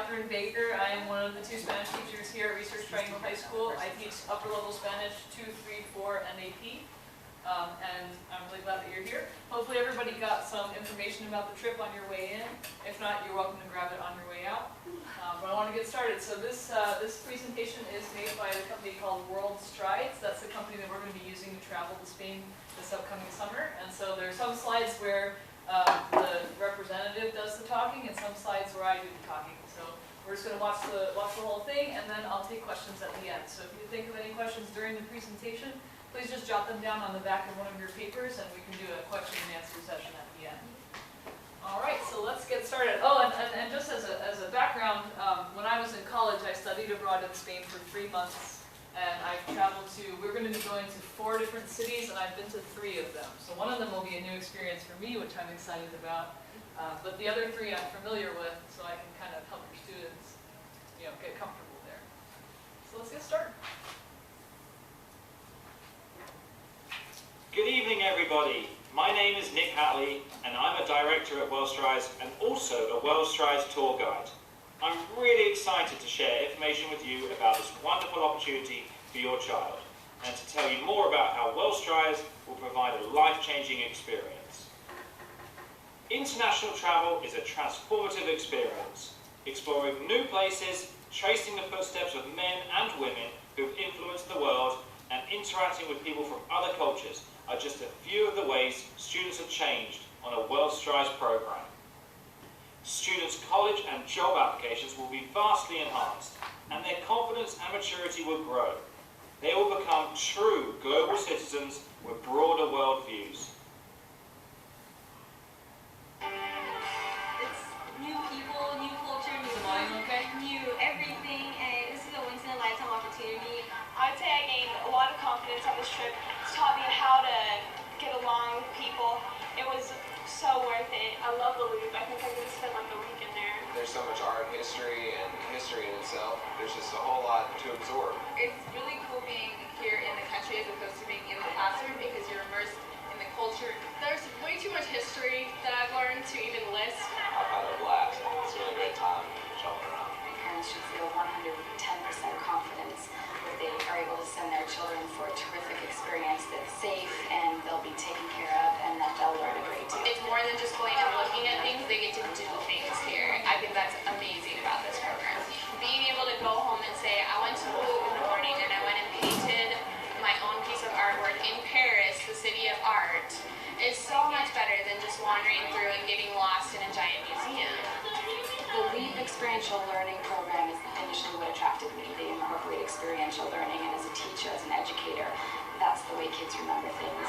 Baker. I am one of the 2 Spanish teachers here at Research Triangle High School. I teach upper level Spanish 2, 3, 4, and AP. And I'm really glad that you're here. Hopefully everybody got some information about the trip on your way in. If not, you're welcome to grab it on your way out. But I want to get started. So this presentation is made by a company called World Strides. That's the company that we're going to be using to travel to Spain this upcoming summer. And so there are some slides where the representative does the talking and some slides where I do the talking. So we're just going to watch the whole thing, and then I'll take questions at the end. So if you think of any questions during the presentation, please just jot them down on the back of one of your papers, and we can do a question and answer session at the end. All right, so let's get started. Oh, and just as a background, when I was in college, I studied abroad in Spain for 3 months. And I've traveled to, we're going to be going to 4 different cities, and I've been to 3 of them. So one of them will be a new experience for me, which I'm excited about. But the other 3 I'm familiar with, so I can kind of help your students, get comfortable there. So let's get started. Good evening, everybody. My name is Nick Hatley, and I'm a director at World Strides and also a World Strides tour guide. I'm really excited to share information with you about this wonderful opportunity for your child and to tell you more about how World Strides will provide a life-changing experience. International travel is a transformative experience, exploring new places, tracing the footsteps of men and women who've influenced the world, and interacting with people from other cultures are just a few of the ways students have changed on a World Strides program. Students' college and job applications will be vastly enhanced, and their confidence and maturity will grow. They will become true global citizens with broader worldviews. It's new people, new culture, new everything, and this is a once-in-a-lifetime opportunity. I'd say I gained a lot of confidence on this trip. It's taught me how to get along with people. It was so worth it. I love the Louvre. I think I could have spent like a week in there. There's so much art history and history in itself. There's just a whole lot to absorb. It's really cool being here in the country as opposed to being in the classroom because you're immersed in the culture. There's way too much history that I've learned to even list. I've had a blast. It's a really great time traveling around. Parents should feel 110% confidence that they are able to send their children for a terrific experience that's safe and they'll be taken care of and that they'll learn a great deal. It's more than just going and looking at things, they get to do things here. I think that's amazing about this program. Being able to go home and say, I went to the Louvre in the morning and I went and painted my own piece of artwork in Paris, the city of art, is so much better than just wandering through and getting lost in a giant museum. The LEAP Experiential Learning Program is initially what attracted me. They incorporate experiential learning, and as a teacher, as an educator, that's the way kids remember things.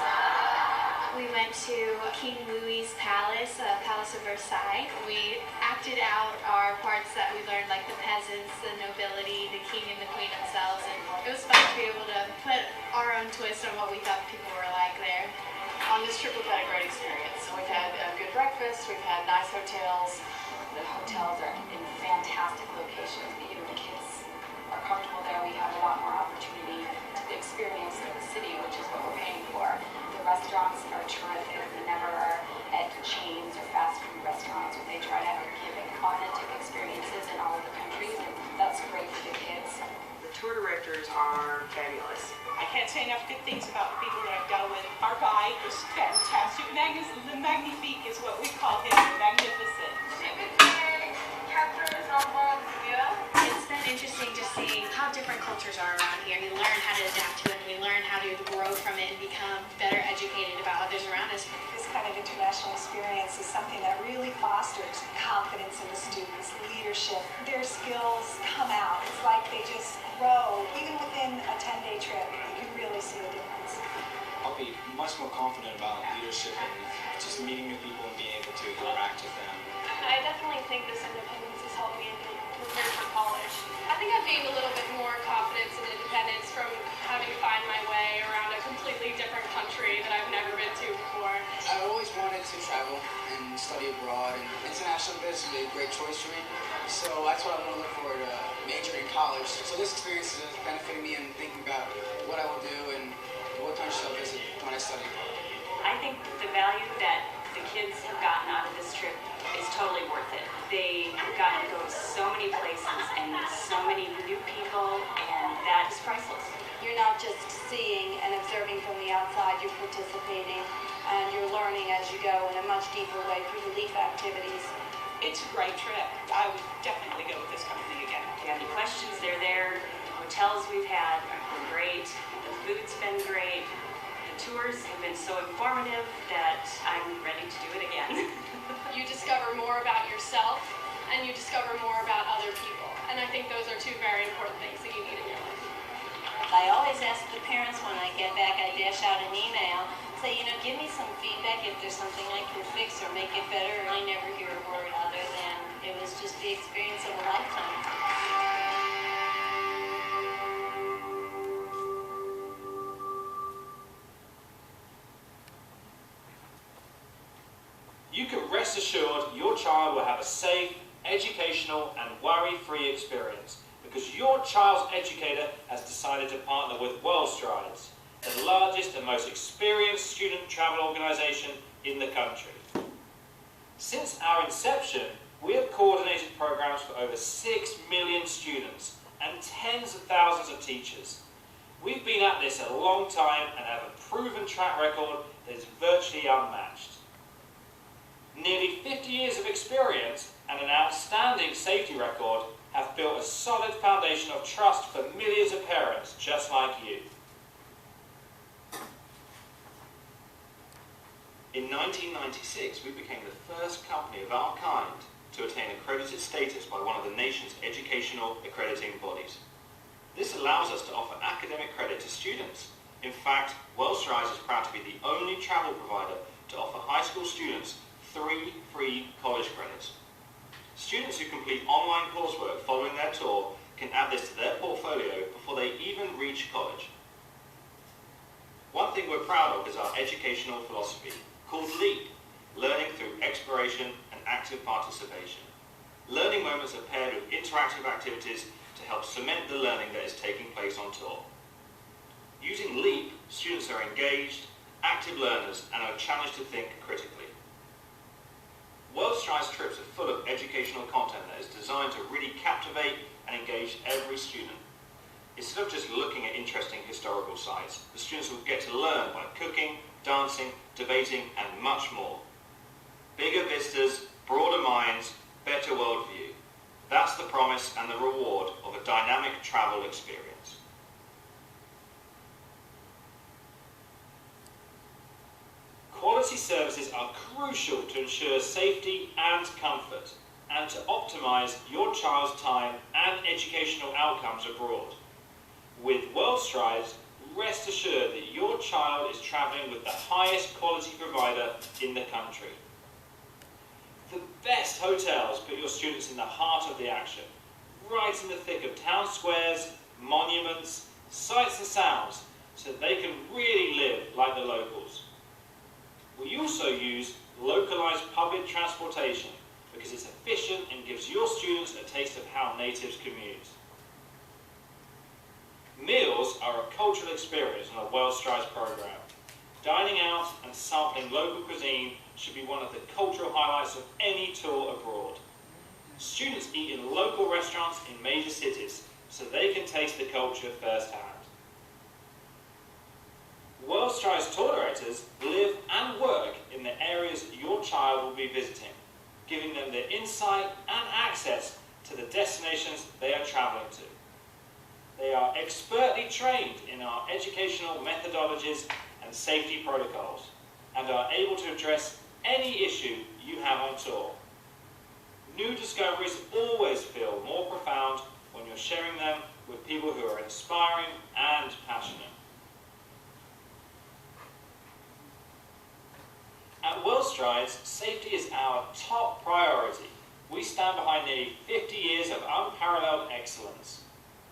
We went to King Louis's palace, Palace of Versailles. We acted out our parts that we learned, like the peasants, the nobility, the king and the queen themselves, and it was fun to be able to put our own twist on what we thought people were like there. On this trip, we've had a great experience. We've had a good breakfast, we've had nice hotels. The hotels are in fantastic locations. Even the kids are comfortable there. We have a lot more opportunity to experience the city, which is what we're paying for. The restaurants are terrific. They never are at chains or fast food restaurants. They try to give authentic experiences in all of the countries, and that's great for the kids. The tour directors are fabulous. I can't say enough good things about the people that I've dealt with. Our guide was fantastic. The Magnifique is what we call him, the Magnificent. It's been interesting to see how different cultures are around here. We learn how to adapt to it, and we learn how to grow from it and become better educated about others around us. This kind of international experience is something that really fosters confidence in the students, leadership. Their skills come out. It's like they just grow. Even within a 10-day trip, you can really see a difference. I'll be much more confident about leadership and just meeting new people and being able to interact with them. I definitely think this independence has helped me prepare for college. I think I've gained a little bit more confidence and independence from having to find my way around a completely different country that I've never been to before. I've always wanted to travel and study abroad, and international business would be a great choice for me. So that's what I want to look for to major in college. So this experience is benefiting me in thinking about what I will do and what countries I'll visit when I study abroad. I think the value that the kids have gotten out of this trip is totally worth it. They have gotten to go to so many places and so many new people, and that is priceless. You're not just seeing and observing from the outside, you're participating and you're learning as you go in a much deeper way through relief activities. It's a great trip. I would definitely go with this company again. If you have any questions, they're there. The hotels we've had have been great. The food's been great. The tours have been so informative that I'm ready to do it again. You discover more about yourself and you discover more about other people. And I think those are two very important things that you need in your life. I always ask the parents when I get back, I dash out an email, say, give me some feedback if there's something I can fix or make it better. I never hear a word other than it was just the experience of a lifetime. You can rest assured your child will have a safe, educational and worry-free experience because your child's educator has decided to partner with WorldStrides, the largest and most experienced student travel organisation in the country. Since our inception, we have coordinated programs for over 6 million students and tens of thousands of teachers. We've been at this a long time and have a proven track record that is virtually unmatched. Nearly 50 years of experience and an outstanding safety record have built a solid foundation of trust for millions of parents just like you. In 1996, we became the first company of our kind to attain accredited status by one of the nation's educational accrediting bodies. This allows us to offer academic credit to students. In fact, WorldStrides is proud to be the only travel provider to offer high school students 3 free college credits. Students who complete online coursework following their tour can add this to their portfolio before they even reach college. One thing we're proud of is our educational philosophy, called LEAP, Learning Through Exploration and Active Participation. Learning moments are paired with interactive activities to help cement the learning that is taking place on tour. Using LEAP, students are engaged, active learners and are challenged to think critically. WorldStrides trips are full of educational content that is designed to really captivate and engage every student. Instead of just looking at interesting historical sites, the students will get to learn by cooking, dancing, debating and much more. Bigger vistas, broader minds, better worldview. That's the promise and the reward of a dynamic travel experience. Quality services are crucial to ensure safety and comfort, and to optimise your child's time and educational outcomes abroad. With WorldStrides, rest assured that your child is travelling with the highest quality provider in the country. The best hotels put your students in the heart of the action, right in the thick of town squares, monuments, sights and sounds, so that they can really live like the locals. We also use localised public transportation because it's efficient and gives your students a taste of how natives commute. Meals are a cultural experience on a WorldStrides program. Dining out and sampling local cuisine should be one of the cultural highlights of any tour abroad. Students eat in local restaurants in major cities so they can taste the culture firsthand. WorldStrides tour directors live and work in the areas your child will be visiting, giving them the insight and access to the destinations they are travelling to. They are expertly trained in our educational methodologies and safety protocols, and are able to address any issue you have on tour. New discoveries always feel more profound when you're sharing them with people who are inspiring and passionate. At WorldStrides, safety is our top priority. We stand behind nearly 50 years of unparalleled excellence.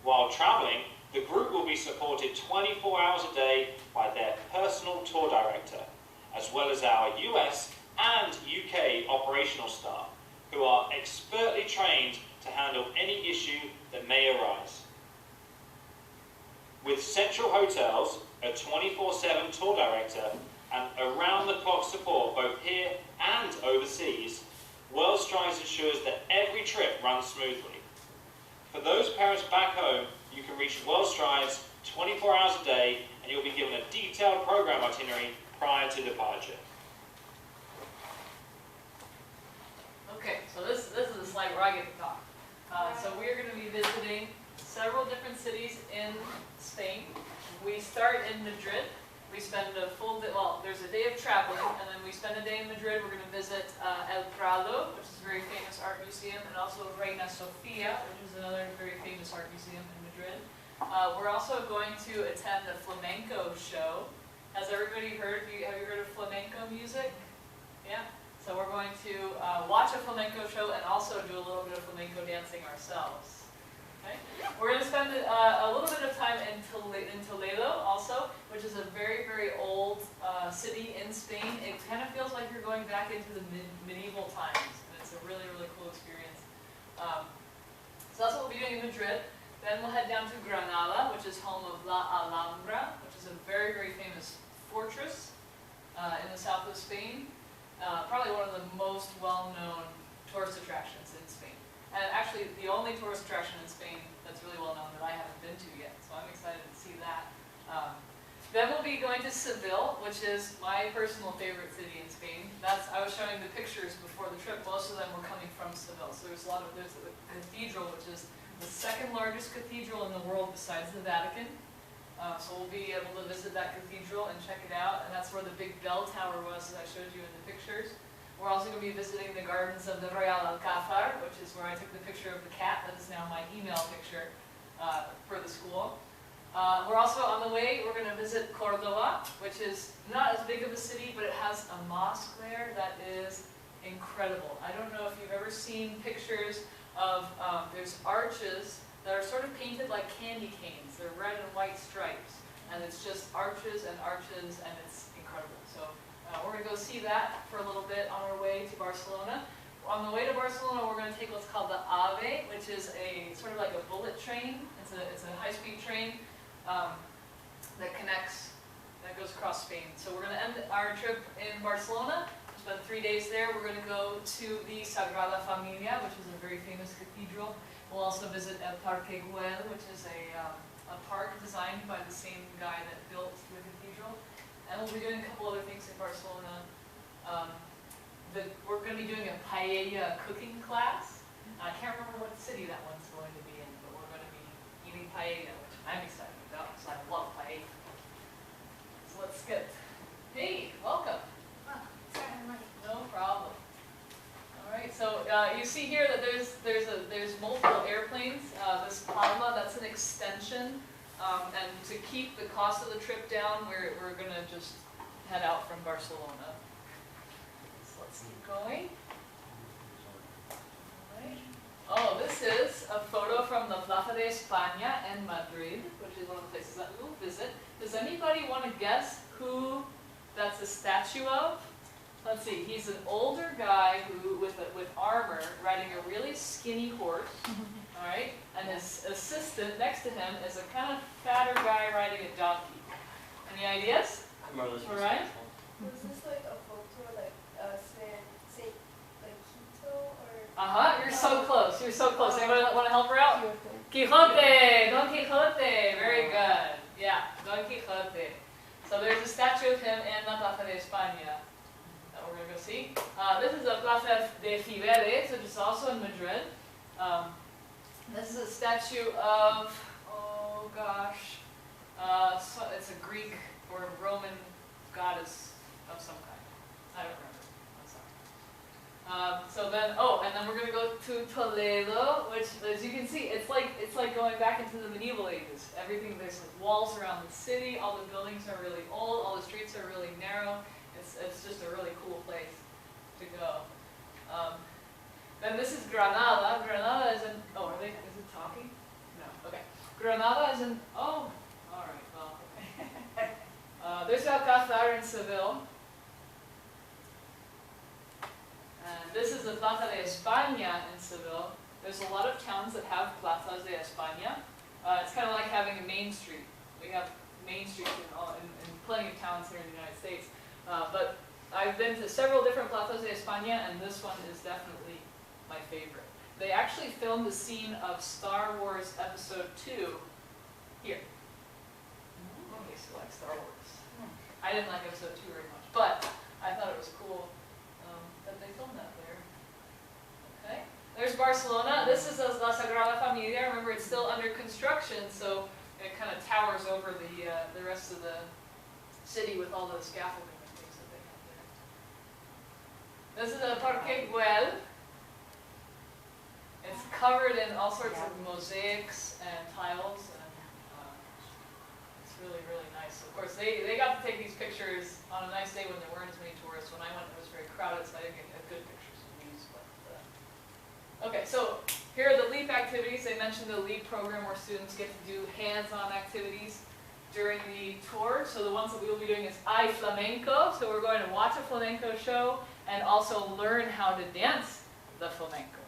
While travelling, the group will be supported 24 hours a day by their personal tour director, as well as our US and UK operational staff, who are expertly trained to handle any issue that may arise. With central hotels, a 24/7 tour director, and around-the-clock support both here and overseas, WorldStrides ensures that every trip runs smoothly. For those parents back home, you can reach World Strides 24 hours a day, and you'll be given a detailed program itinerary prior to departure. Okay, so this is a slide where I get to talk. So we are going to be visiting several different cities in Spain. We start in Madrid. We spend a full day, well, there's a day of traveling, and then we spend a day in Madrid. We're going to visit El Prado, which is a very famous art museum, and also Reina Sofia, which is another very famous art museum in Madrid. We're also going to attend a flamenco show. Has everybody heard, have you heard of flamenco music? Yeah? So we're going to watch a flamenco show and also do a little bit of flamenco dancing ourselves. Okay? We're going to spend a little bit of time in Toledo also, which is a very, very old city in Spain. It kind of feels like you're going back into the medieval times, and it's a really, really cool experience. So that's what we'll be doing in Madrid. Then we'll head down to Granada, which is home of La Alhambra, which is a very, very famous fortress in the south of Spain. Probably one of the most well-known tourist attractions in Spain. And actually, the only tourist attraction in Spain that's really well-known that I haven't been to yet. So I'm excited to see that. Then we'll be going to Seville, which is my personal favorite city in Spain. I was showing the pictures before the trip. Most of them were coming from Seville. So there's the cathedral, which is the second largest cathedral in the world besides the Vatican. So we'll be able to visit that cathedral and check it out, and that's where the big bell tower was that I showed you in the pictures. We're also going to be visiting the gardens of the Real Alcázar, which is where I took the picture of the cat. That is now my email picture for the school. We're also on the way, we're going to visit Córdoba, which is not as big of a city, but it has a mosque there that is incredible. I don't know if you've ever seen pictures of, there's arches that are sort of painted like candy canes. They're red and white stripes. And it's just arches and arches, and it's incredible. So we're going to go see that for a little bit on our way to Barcelona. On the way to Barcelona, we're going to take what's called the AVE, which is a sort of like a bullet train. It's a high-speed train that goes across Spain. So we're going to end our trip in Barcelona. We'll spend 3 days there. We're going to go to the Sagrada Familia, which is a very famous cathedral. We'll also visit El Parque Güell, which is a park designed by the same guy that built the cathedral. And we'll be doing a couple other things in Barcelona. We're going to be doing a paella cooking class. I can't remember what city that one's going to be in, but we're going to be eating paella, which I'm excited about because I love paella. So let's get. Hey, welcome. No problem. All right, so you see here that there's multiple airplanes. This Palma, that's an extension, and to keep the cost of the trip down, we're going to just head out from Barcelona. So let's keep going. All right. Oh, this is a photo from the Plaza de España in Madrid, which is one of the places that we'll visit. Does anybody want to guess who that's a statue of? Let's see, he's an older guy with armor riding a really skinny horse, all right? And his assistant next to him is a kind of fatter guy riding a donkey. Any ideas? All right? Was this like a photo, like say like Quito or? Uh-huh, you're so close, you're so close. Anybody want to help her out? Quixote, Don Quixote, very good. Yeah, Don Quixote. So there's a statue of him in La Plaza de España. We're going to go see. This is a Plaza de Cibeles, which is also in Madrid. This is a statue of, oh gosh, so it's a Greek or Roman goddess of some kind. I don't remember. I'm sorry. So then, and then we're going to go to Toledo, which, as you can see, it's like going back into the medieval ages. Everything, there's walls around the city. All the buildings are really old. All the streets are really narrow. It's just a really cool place to go. Then this is Granada. Granada is in, is it talking? No, okay. Granada is in, all right, well, okay. There's Alcázar in Seville. And this is the Plaza de España in Seville. There's a lot of towns that have Plazas de España. It's kind of like having a main street. We have main streets in plenty of towns here in the United States. But I've been to several different Plazas de España, and this one is definitely my favorite. they actually filmed the scene of Star Wars Episode 2 here. Okay, so like Star Wars. I didn't like Episode 2 very much, but I thought it was cool that they filmed that there. Okay, there's Barcelona. This is La Sagrada Familia. Remember, it's still under construction, so it kind of towers over the rest of the city with all the scaffolding and things that they have there. This is the Parque Güell. It's covered in all sorts of mosaics and tiles, and it's really, really nice. Of course, they got to take these pictures on a nice day when there weren't as many tourists. When I went, it was very crowded, so I didn't get good pictures of these. But okay, so here are the LEAP activities. They mentioned the LEAP program where students get to do hands-on activities during the tour. So the ones that we will be doing is I Flamenco. So we're going to watch a flamenco show and also learn how to dance the flamenco.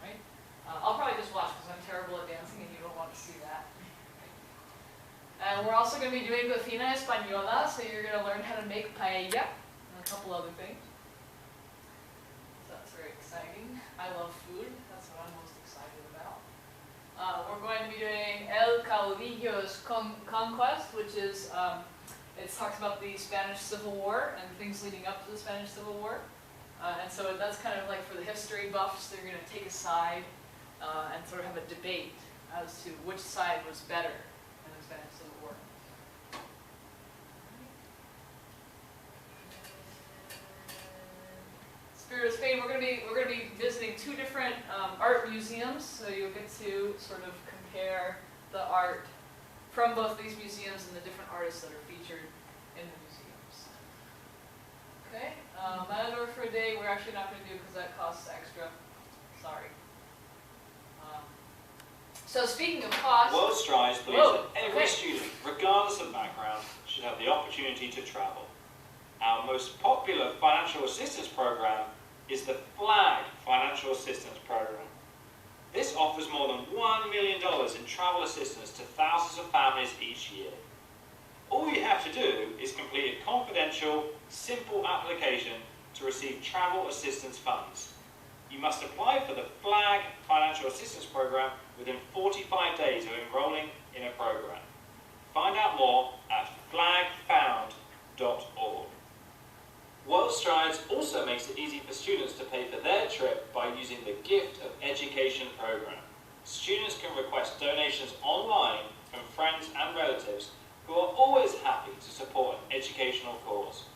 Right? I'll probably just watch because I'm terrible at dancing and you don't want to see that. And we're also going to be doing cocina española, so you're going to learn how to make paella and a couple other things. So that's very exciting. I love food. That's what I'm most excited about. We're going to be doing El Caudillo's Conquest, which is, it talks about the Spanish Civil War and things leading up to the Spanish Civil War. And so that's kind of like for the history buffs, they're going to take a side and sort of have a debate as to which side was better in the Spanish Civil War. Spirit of Spain, we're going to be visiting two different art museums, so you'll get to sort of compare the art from both these museums and the different artists that are featured in the museums. Okay, Matador for a day we're actually not going to do because that costs extra. Sorry. So speaking of cost, World Strides believes that every student, regardless of background, should have the opportunity to travel. Our most popular financial assistance program is the FLAG Financial Assistance Program. This offers more than $1 million in travel assistance to thousands of families each year. All you have to do is complete a confidential, simple application to receive travel assistance funds. You must apply for the FLAG Financial Assistance Program within 45 days of enrolling in a program. Find out more at flagfound.org. World Strides also makes it easy for students to pay for their trip by using the Gift of Education program. Students can request donations online from friends and relatives who are always happy to support an educational cause.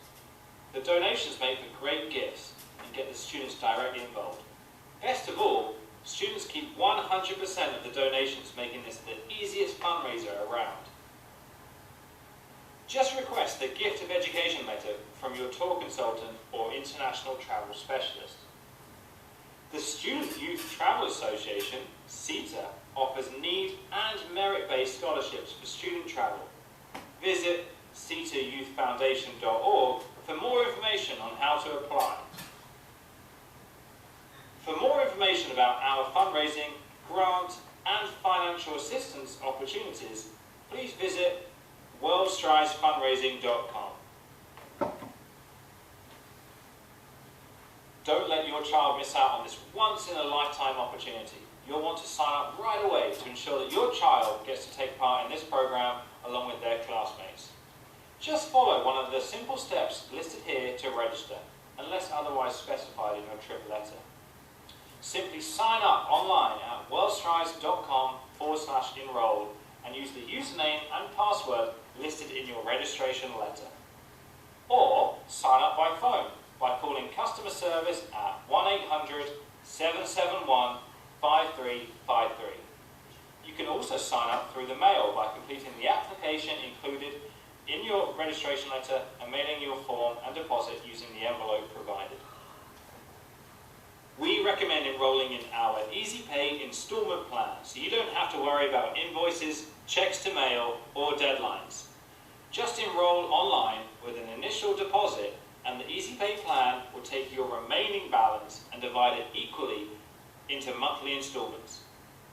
The donations make for great gifts and get the students directly involved. Best of all, students keep 100% of the donations, making this the easiest fundraiser around. Just request the Gift of Education letter from your tour consultant or international travel specialist. The Student Youth Travel Association, CETA, offers need and merit-based scholarships for student travel. Visit CETAYouthFoundation.org for more information on how to apply. For more information about our fundraising, grant, and financial assistance opportunities, please visit worldstridesfundraising.com. Don't let your child miss out on this once-in-a-lifetime opportunity. You'll want to sign up right away to ensure that your child gets to take part in this program along with their classmates. Just follow one of the simple steps listed here to register, unless otherwise specified in your trip letter. Simply sign up online at worldstrides.com/enroll and use the username and password listed in your registration letter. Or sign up by phone by calling customer service at 1-800-771-5353. You can also sign up through the mail by completing the application included in your registration letter and mailing your form and deposit using the envelope provided. We recommend enrolling in our Easy Pay installment plan so you don't have to worry about invoices, checks to mail, or deadlines. Just enroll online with an initial deposit and the Easy Pay plan will take your remaining balance and divide it equally into monthly installments.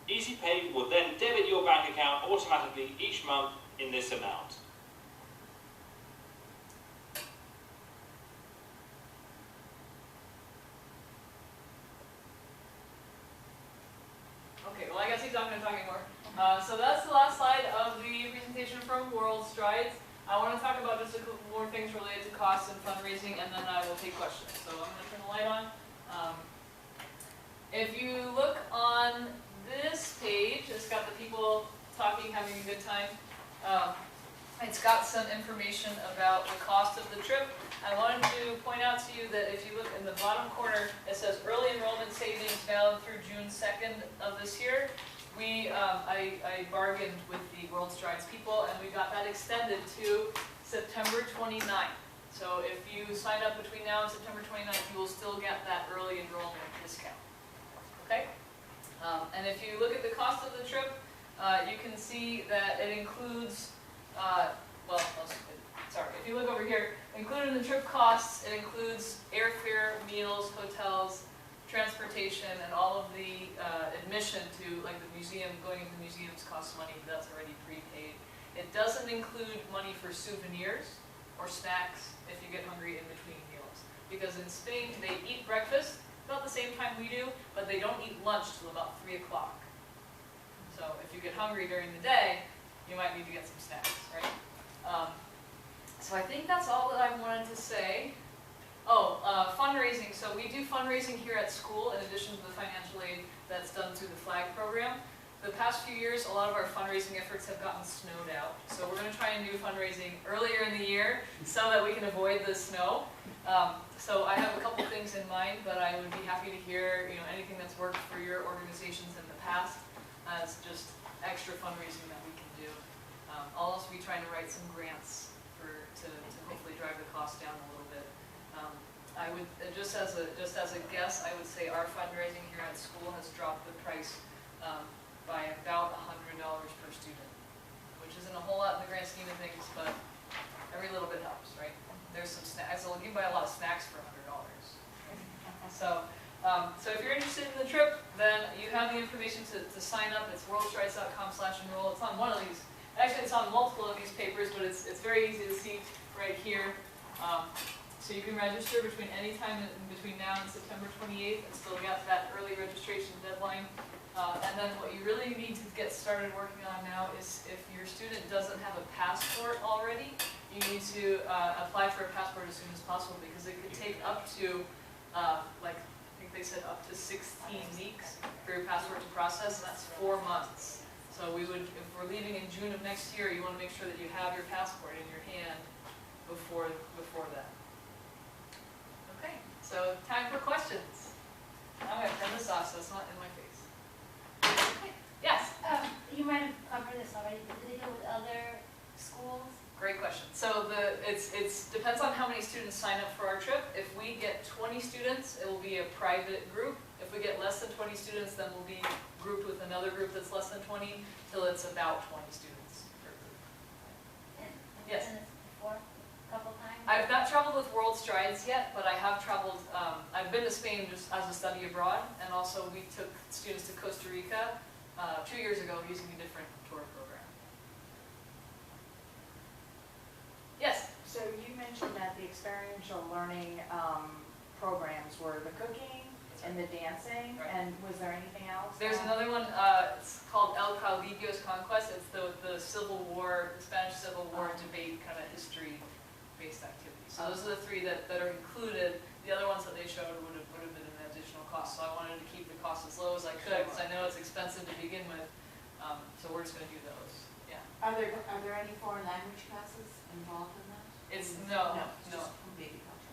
Easy Pay will then debit your bank account automatically each month in this amount. Okay, well I guess he's not going to talk anymore. So that's the last slide of the presentation from World Strides. I want to talk about just a couple more things related to costs and fundraising, and then I will take questions. So I'm going to turn the light on. If you look on this page, it's got the people talking, having a good time. It's got some information about the cost of the trip. I wanted to point out to you that if you look in the bottom corner, it says early enrollment savings valid through June 2nd of this year. I bargained with the World Strides people, and we got that extended to September 29th. So if you sign up between now and September 29th, you will still get that early enrollment discount. Okay? And if you look at the cost of the trip, you can see that it includes, if you look over here, included in the trip costs, it includes airfare, meals, hotels, transportation, and all of the admission to like the museum. Going into museums costs money, that's already prepaid. It doesn't include money for souvenirs or snacks if you get hungry in between meals. Because in Spain, they eat breakfast about the same time we do, but they don't eat lunch till about 3 o'clock. So if you get hungry during the day, you might need to get some snacks, right? So I think that's all that I wanted to say. Oh, fundraising. So we do fundraising here at school in addition to the financial aid that's done through the FLAG program. The past few years, a lot of our fundraising efforts have gotten snowed out. So we're going to try and do fundraising earlier in the year so that we can avoid the snow. So I have a couple things in mind, but I would be happy to hear anything that's worked for your organizations in the past as just extra fundraising that we can do. I'll also be trying to write some grants to hopefully drive the cost down a little bit. I would just as a guess, I would say our fundraising here at school has dropped the price by about $100 per student, which isn't a whole lot in the grand scheme of things, but every little bit helps, right? There's some snacks. So you can buy a lot of snacks for $100. So if you're interested in the trip, then you have the information to sign up. It's worldstrides.com/enroll. It's on one of these. Actually, it's on multiple of these papers, but it's very easy to see right here. So you can register between any time between now and September 28th and still get that early registration deadline. And then what you really need to get started working on now is if your student doesn't have a passport already, you need to apply for a passport as soon as possible because it could take up to, I think they said up to 16 weeks for your passport to process, and that's 4 months. So if we're leaving in June of next year, you want to make sure that you have your passport in your hand before that. Okay, so time for questions. I'm going to turn this off so it's not in my face. Okay. Yes? You might have covered this already, but do they deal with other schools? Great question. So it depends on how many students sign up for our trip. If we get 20 students, it will be a private group. If we get less than 20 students, then we'll be grouped with another group that's less than 20 till it's about 20 students per group. Yes? Before, a couple times? I've not traveled with World Strides yet, but I have traveled, I've been to Spain just as a study abroad, and also we took students to Costa Rica 2 years ago using a different tour program. Yes? So you mentioned that the experiential learning programs were the cooking and the dancing, right. And was there anything else? There's another one, it's called El Caudillo's Conquest. It's the Civil War, the Spanish Civil War debate kind of history-based activity. So those are the three that are included. The other ones that they showed would have been an additional cost. So I wanted to keep the cost as low as I could because I know it's expensive to begin with. So we're just going to do those. Yeah. Are there any foreign language classes involved in that? No.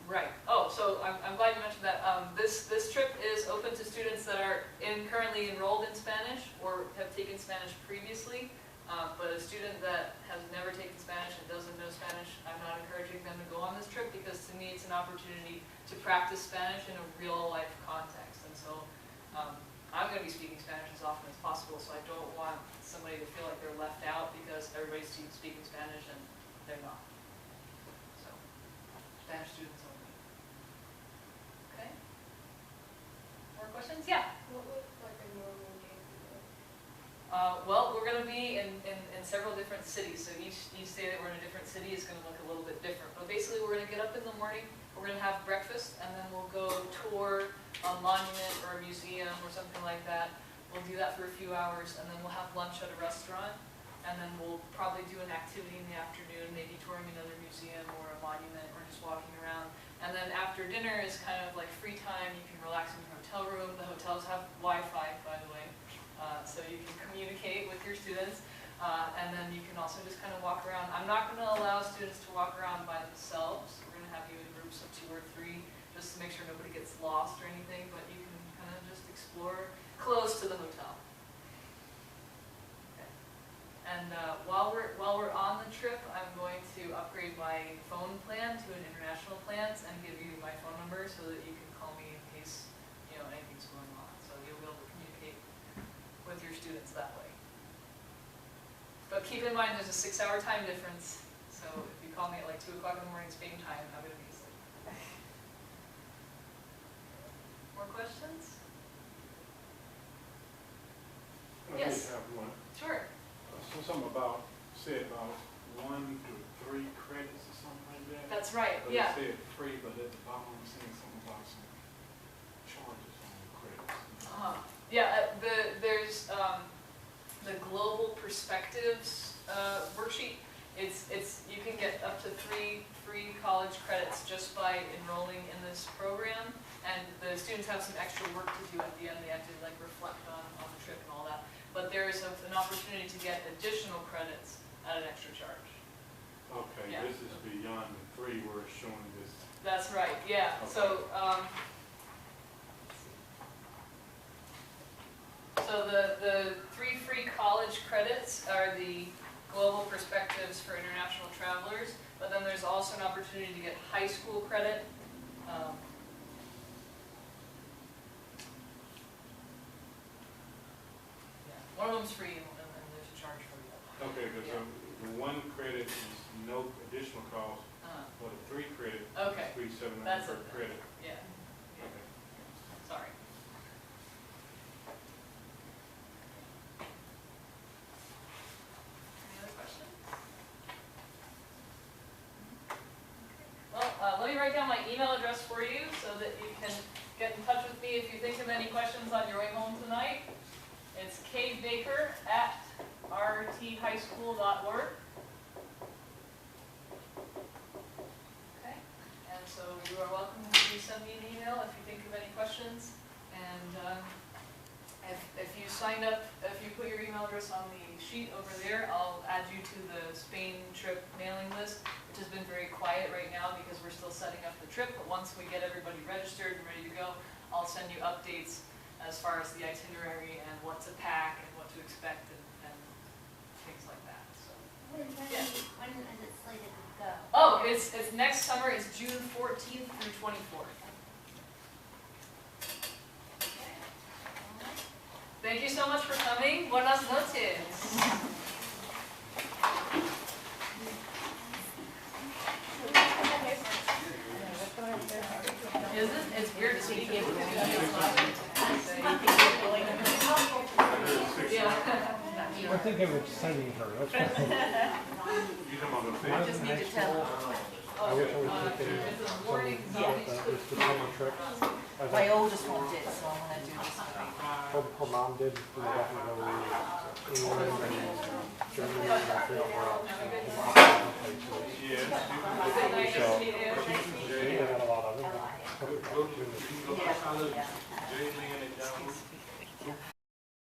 Right. Oh, so I'm glad you mentioned that. This trip is open to students that are currently enrolled in Spanish or have taken Spanish previously. But a student that has never taken Spanish and doesn't know Spanish, I'm not encouraging them to go on this trip because to me it's an opportunity to practice Spanish in a real life context. And so I'm going to be speaking Spanish as often as possible, so I don't want somebody to feel like they're left out because everybody's speaking Spanish and they're not. So Spanish students only. Okay. More questions? Yeah. What would like a normal day be like? Well, we're going to be in several different cities, so each day that we're in a different city is going to look a little bit different. But basically, we're going to get up in the morning, we're going to have breakfast, and then we'll go tour a monument or a museum or something like that. We'll do that for a few hours, and then we'll have lunch at a restaurant, and then we'll probably do an activity in the afternoon, maybe touring another museum or a monument or just walking around. And then after dinner is kind of like free time. You can relax in your hotel room. The hotels have Wi-Fi, by the way, so you can communicate with your students. And then you can also just kind of walk around. I'm not going to allow students to walk around by themselves. We're going to have you in groups of 2 or 3, just to make sure nobody gets lost or anything, but you can kind of just explore close to the hotel. Okay. And while we're on the trip, I'm going to upgrade my phone plan to an international plan and give you my phone number so that you can call me in case anything's going on. So you'll be able to communicate with your students that way. But keep in mind, there's a 6-hour time difference. So if you call me at like 2 o'clock in the morning Spain time, I'm going to be asleep. More questions? Yes. I have one. Sure. So something said about 1 to 3 credits or something like that. That's right. But Yeah. it said free, but at the bottom I'm seeing something about some charges on the credits. Yeah. There's the Global Perspectives worksheet. You can get up to 3 free college credits just by enrolling in this program, and the students have some extra work to do at the end. They have to like reflect on the trip and all that. But there is an opportunity to get additional credits at an extra charge. Okay, Yeah. this is beyond the 3 we're showing this. That's right. Yeah. Okay. So the 3 free college credits are the Global Perspectives for International Travelers, but then there's also an opportunity to get high school credit. One of them's free and there's a charge for the other. Okay, because the 1 credit is no additional cost, for the 3 credit, Okay. it's $3.79 That's per it. credit. Yeah. Okay. Sorry. Any other questions? Well, let me write down my email address for you so that you can get in touch with me if you think of any questions on your way home tonight. It's kbaker@rthighschool.org. Okay, and so you are welcome to send me an email if you think of any questions. And if you signed up, if you put your email address on the sheet over there, I'll add you to the Spain trip mailing list, which has been very quiet right now because we're still setting up the trip. But once we get everybody registered and ready to go, I'll send you updates as far as the itinerary and what to pack and what to expect and things like that. So. When is it slated to go? Oh, it's next summer. It's June 14th through 24th. Thank you so much for coming. Buenas noches. Isn't it? It's weird to speak able to do this. Yeah. I think I was sending her. That's fine. I just need to tell her. I wish I was thinking it's the summer trip. My oldest one did, so I'm going to do this. Her mom did. We got to go to England and Germany and I forgot where else. So, they had a lot of it.